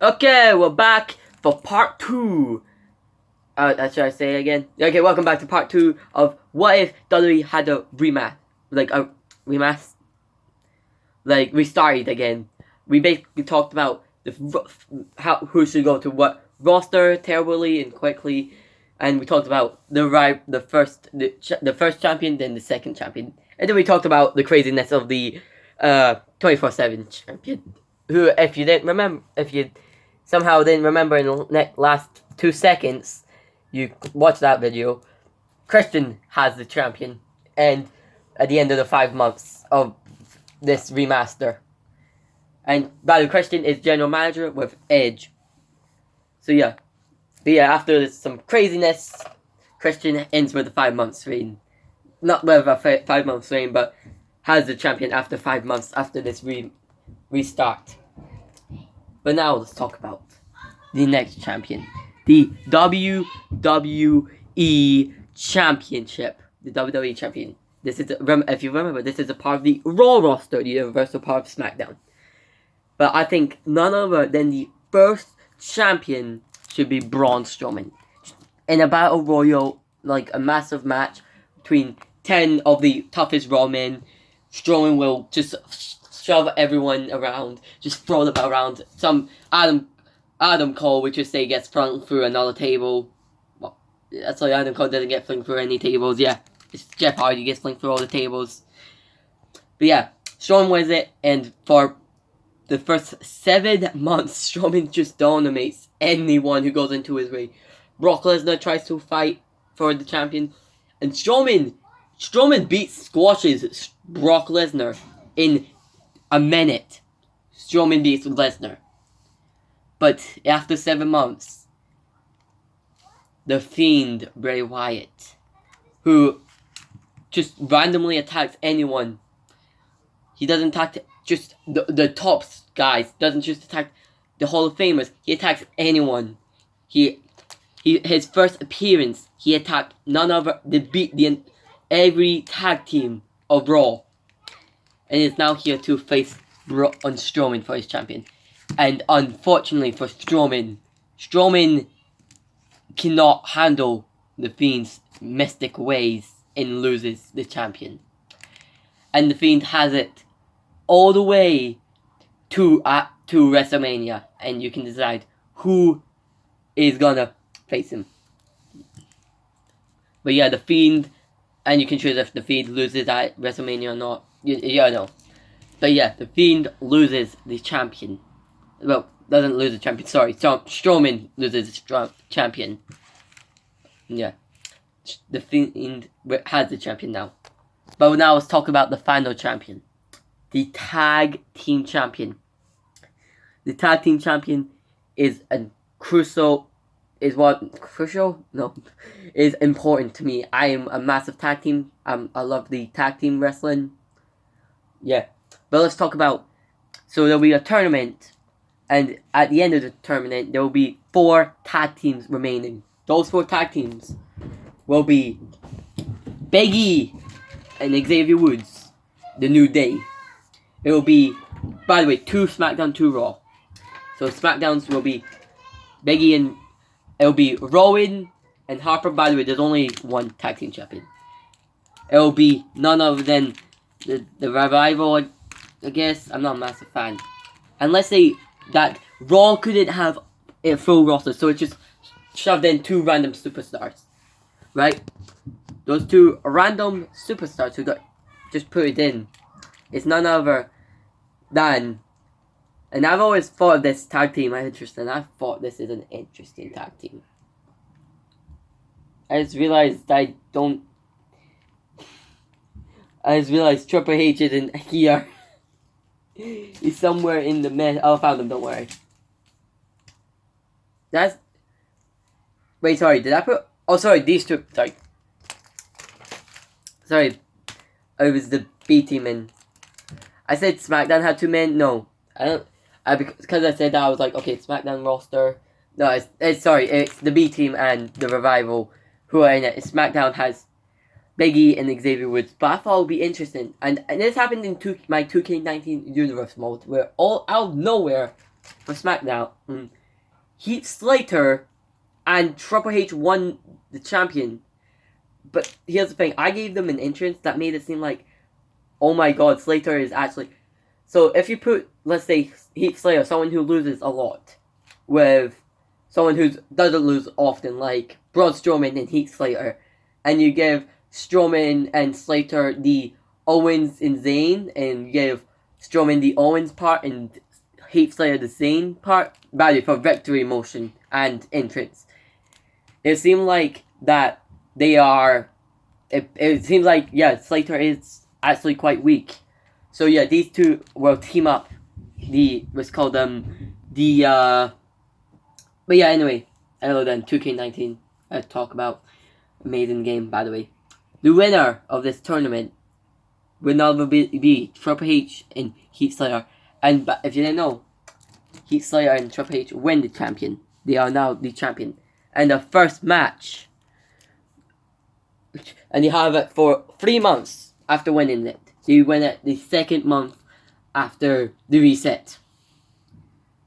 Okay, we're back for part 2. Should I say it again? Okay, welcome back to part 2 of what if WWE had a rematch. Restarted again. We basically talked about who should go to what roster terribly and quickly, and we talked about the first champion, then the second champion, and then we talked about the craziness of the 24/7 champion. Who, if you somehow didn't remember in the last 2 seconds, you watch that video. Christian has the champion, and at the end of the 5 months of this remaster. And by the way, Christian is general manager with Edge. So yeah. But yeah, after some craziness, Christian ends with a 5 months reign. Not with a 5 months reign, but has the champion after 5 months after this restart. But now let's talk about the next champion. The WWE Championship. The WWE Champion. This is, if you remember, this is a part of the Raw roster, the Universal part of SmackDown. But I think none other than the first champion should be Braun Strowman. In a battle royal, like a massive match between 10 of the toughest Raw men, Strowman will just shove everyone around, just throw them around. Some Adam Cole, which just say gets flung through another table. Well, that's why Adam Cole doesn't get flung through any tables. Yeah, it's Jeff Hardy gets flung through all the tables. But yeah, Strowman wins it, and for the first 7 months, Strowman just dominates anyone who goes into his way. Brock Lesnar tries to fight for the champion, and Strowman squashes Brock Lesnar in a minute. Strowman beats Lesnar. But after 7 months, the Fiend Bray Wyatt, who just randomly attacks anyone. He doesn't attack just the top guys. Doesn't just attack the Hall of Famers. He attacks anyone. His first appearance, he attacked none other every tag team of Raw, and is now here to face Braun Strowman for his champion. And unfortunately for Strowman cannot handle the Fiend's mystic ways and loses the champion. And the Fiend has it all the way to WrestleMania, and you can decide who is gonna face him. But yeah, the Fiend, and you can choose if the Fiend loses at WrestleMania or not. Yeah, no. But yeah, the Fiend loses the champion. Well, doesn't lose the champion. Sorry, Strowman loses the champion. Yeah, the Fiend has the champion now. But now let's talk about the final champion. The Tag Team Champion. The Tag Team Champion is is important to me. I am a massive tag team. I love the tag team wrestling. Yeah. But let's talk about, so there'll be a tournament, and at the end of the tournament, there will be 4 tag teams remaining. Those 4 tag teams will be Big E and Xavier Woods, The New Day. It will be, by the way, 2 SmackDown, 2 Raw. So SmackDowns will be Big E and it will be Rowan and Harper. By the way, there's only 1 tag team champion. It will be none other than the Revival. I guess I'm not a massive fan, unless that Raw couldn't have a full roster, so it just shoved in 2 random superstars, right? Those 2 random superstars who got just put it in. It's none other than, and I've always thought this tag team is interesting. I thought this is an interesting tag team. I just realized Triple H isn't here. He's somewhere in the mess. Oh, I found him, don't worry. Wait, sorry, did I put... Oh, sorry, these 2... Sorry. It was the B team, and I said SmackDown had 2 men. No, I don't... because I said that, I was like, okay, SmackDown roster. No, it's the B team and the Revival who are in it. SmackDown has Big E and Xavier Woods, but I thought it would be interesting. And this happened in my 2K19 Universe mode, where all out of nowhere, for SmackDown, Heath Slater and Triple H won the champion. But here's the thing, I gave them an entrance that made it seem like, oh my god, Slater is actually... So if you put, let's say, Heath Slater, someone who loses a lot, with someone who doesn't lose often, like Braun Strowman and Heath Slater, and you give Strowman and Slater the Owens and Zayn, and you give Strowman the Owens part, and Heath Slater the Zayn part, by the way, for victory motion and entrance. It seemed like that they are... It seems like, yeah, Slater is actually quite weak. So yeah, these two will team up. Let's call them but yeah, anyway, hello then, 2K19. Let's talk about amazing game, by the way. The winner of this tournament will now be Triple H and Heath Slater. And but if you didn't know, Heath Slater and Triple H win the champion. They are now the champion. And the first match, and you have it for 3 months after winning it. They win it the second month after the reset.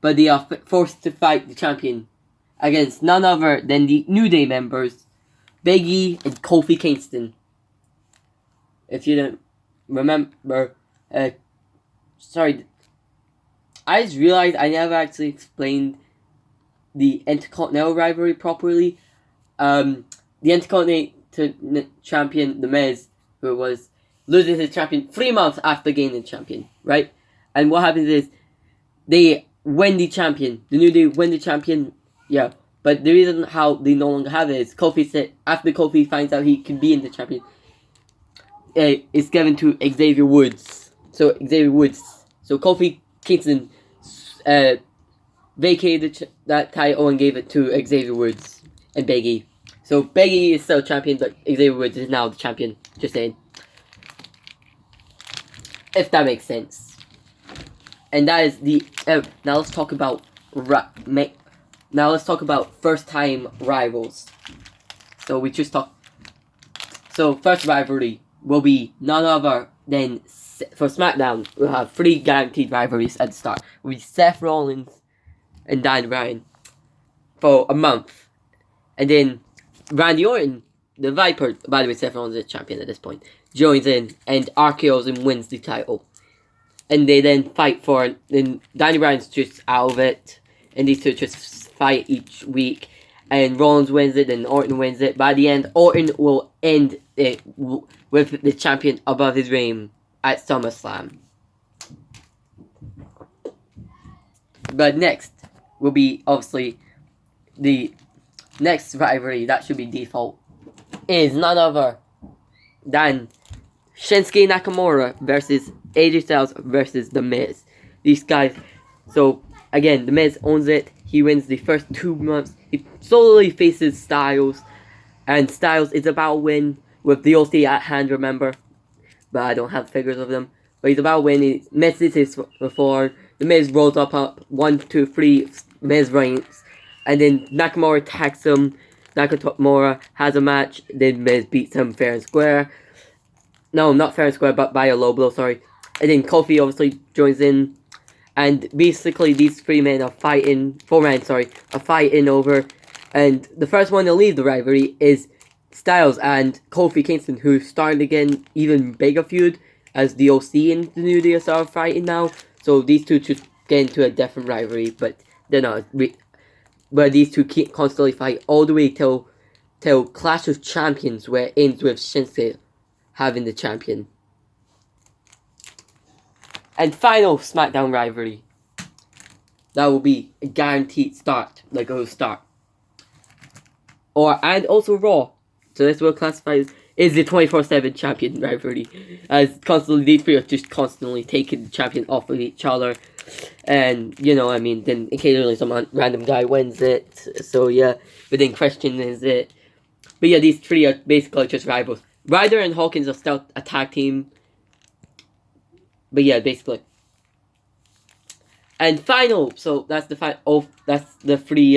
But they are forced to fight the champion against none other than the New Day members, Big E and Kofi Kingston. If you don't remember, sorry, I just realized I never actually explained the Intercontinental rivalry properly. The Intercontinental champion, The Miz, who was losing his champion 3 months after gaining the champion, right? And what happens is, they win the champion. The New Day win the champion, yeah. But the reason how they no longer have it is Kofi said, after Kofi finds out he can be in the champion, it's given to Xavier Woods. So Kofi Kingston vacated that title and gave it to Xavier Woods and Big E. So Big E is still champion, but Xavier Woods is now the champion. Just saying. If that makes sense. And that is the... now let's talk about... Now let's talk about first-time rivals. So we just talked... So first rivalry will be none other than... For SmackDown, we'll have 3 guaranteed rivalries at the start. It will be Seth Rollins and Daniel Bryan for a month. And then Randy Orton, the Viper, by the way, Seth Rollins is champion at this point, joins in and RKO's and wins the title. And they then fight for... Then Daniel Bryan's just out of it. And these two just fight each week. And Rollins wins it, and Orton wins it. By the end, Orton will end it with the champion above his reign at SummerSlam. But next will be, obviously, the next rivalry that should be default is none other than Shinsuke Nakamura versus AJ Styles versus The Miz. These guys, so again, The Miz owns it. He wins the first 2 months. He solely faces Styles, and Styles is about to win with the OC at hand, remember? But I don't have figures of them. But he's about to win. He misses his before. The Miz rolls up 1, 2, 3. Miz reigns, and then Nakamura attacks him. Nakamura has a match. Then Miz beats him fair and square. No, not fair and square, but by a low blow, sorry. And then Kofi obviously joins in. And basically these 4 men are fighting over. And the first one to leave the rivalry is Styles and Kofi Kingston, who starting to get an even bigger feud as the OC and the New Day are fighting now. So these two just get into a different rivalry, but they're not. But these two keep constantly fight all the way till Clash of Champions, where it ends with Shinsuke having the champion. And final SmackDown rivalry. That will be a guaranteed start. Like it will start. And also Raw. So this will classify is the 24/7 champion rivalry. As constantly these 3 are just constantly taking the champion off of each other. And then occasionally some random guy wins it. So yeah. But then Christian is it. But yeah, these 3 are basically just rivals. Ryder and Hawkins are still a tag team. But yeah, basically. And final, so that's the that's the 3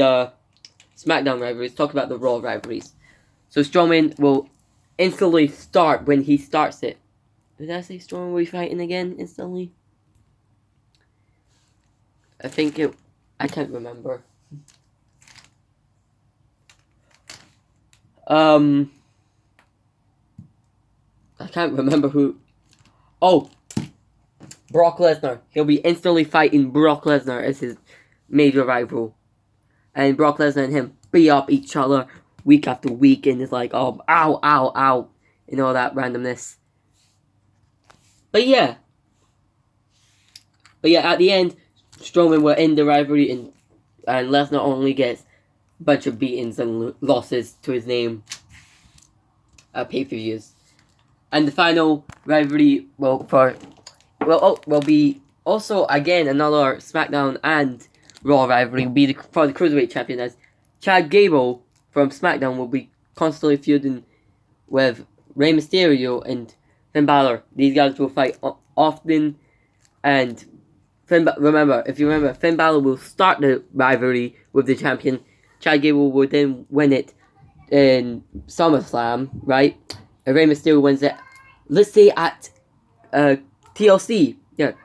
SmackDown rivalries. Talk about the Raw rivalries. So Strowman will instantly start when he starts it. Did I say Strowman will be fighting again instantly? I think it I can't remember. I can't remember who. Oh, Brock Lesnar. He'll be instantly fighting Brock Lesnar as his major rival. And Brock Lesnar and him beat up each other week after week, and it's like, oh, ow, ow, ow, and all that randomness. But yeah, at the end, Strowman will end the rivalry, and Lesnar only gets a bunch of beatings and losses to his name at pay-per-views. And the final rivalry will be also again another SmackDown and Raw rivalry will be for the Cruiserweight Champion, as Chad Gable from SmackDown will be constantly feuding with Rey Mysterio and Finn Balor. These guys will fight often, and if you remember, Finn Balor will start the rivalry with the champion. Chad Gable will then win it in SummerSlam, right? And Rey Mysterio wins it, let's say at TLC,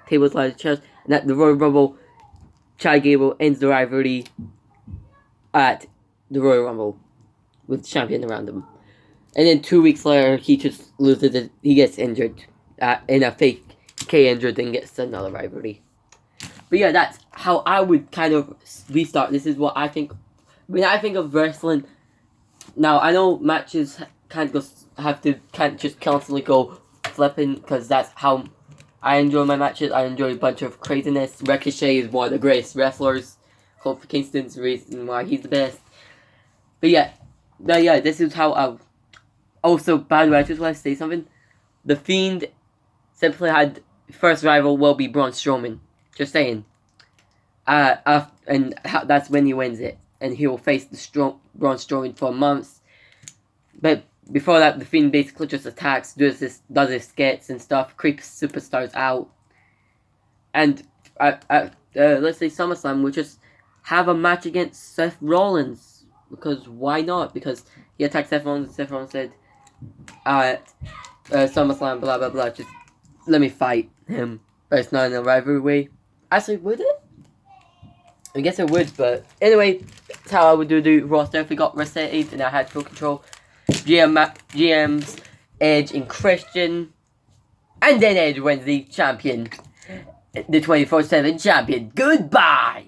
tables, ladders, chairs, and at the Royal Rumble, Chad Gable ends the rivalry at the Royal Rumble with the champion around him. And then 2 weeks later, he just loses it. He gets injured in a fake K injured and gets another rivalry. But yeah, that's how I would kind of restart. This is what I think. When I think of wrestling, now I know matches can't just constantly go flipping, because that's how I enjoy my matches. I enjoy a bunch of craziness. Ricochet is one of the greatest wrestlers. Kofi Kingston's the reason why he's the best. But yeah, this is how I... Also, by the way, I just want to say something. The Fiend simply had... First rival will be Braun Strowman. Just saying. And that's when he wins it. And he will face the Braun Strowman for months. But before that, the Fiend basically just attacks, does his skits and stuff, creeps superstars out. And let's say SummerSlam, we'll just have a match against Seth Rollins. Because why not? Because he attacked Seth Rollins and Seth Rollins said, SummerSlam, blah, blah, blah, just let me fight him. But it's not in a rivalry way. Actually, would it? I guess it would, but anyway, that's how I would do the roster if we got reset and I had full control. GMs, Edge and Christian. And then Edge wins the champion. The 24/7 champion. Goodbye!